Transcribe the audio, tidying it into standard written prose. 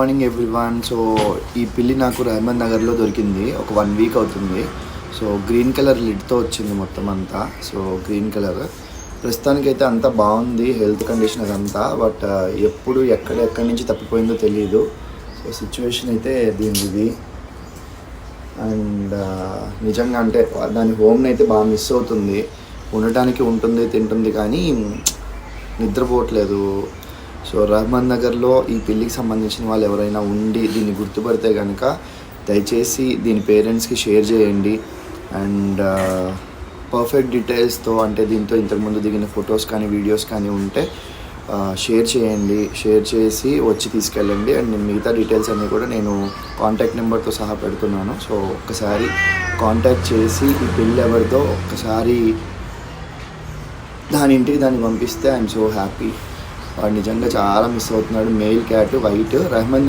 Morning everyone. So ఈ పిల్లి నాకు రహమద్ నగర్లో దొరికింది. ఒక 1 వీక్ అవుతుంది. సో గ్రీన్ కలర్ లిడ్తో వచ్చింది మొత్తం అంతా. సో గ్రీన్ కలర్ ప్రస్తుతానికైతే అంతా బాగుంది, హెల్త్ కండిషన్ అదంతా. బట్ ఎప్పుడు ఎక్కడి నుంచి తప్పిపోయిందో తెలియదు. సో సిచ్యువేషన్ అయితే దీనిది. అండ్ నిజంగా అంటే దాని హోమ్ని అయితే బాగా మిస్ అవుతుంది. ఉండటానికి ఉంటుంది, తింటుంది, కానీ నిద్రపోవట్లేదు. సో రహమద్ నగర్లో ఈ పిల్లికి సంబంధించిన వాళ్ళు ఎవరైనా ఉండి దీన్ని గుర్తుపడితే కనుక దయచేసి దీని పేరెంట్స్కి షేర్ చేయండి. అండ్ పర్ఫెక్ట్ డీటెయిల్స్తో, అంటే దీంతో ఇంతకుముందు దిగిన ఫొటోస్ కానీ వీడియోస్ కానీ ఉంటే షేర్ చేయండి. షేర్ చేసి వచ్చి తీసుకెళ్ళండి. అండ్ మిగతా డీటెయిల్స్ అన్నీ కూడా నేను కాంటాక్ట్ నెంబర్తో సహా పెడుతున్నాను. సో ఒక్కసారి కాంటాక్ట్ చేసి ఈ పిల్లి ఎవరితో ఒక్కసారి దాని ఇంటికి దాన్ని పంపిస్తే ఐఎమ్ సో హ్యాపీ. వాడు నిజంగా చాలా మిస్ అవుతున్నాడు. Mail cat, white, Rahmat Nagar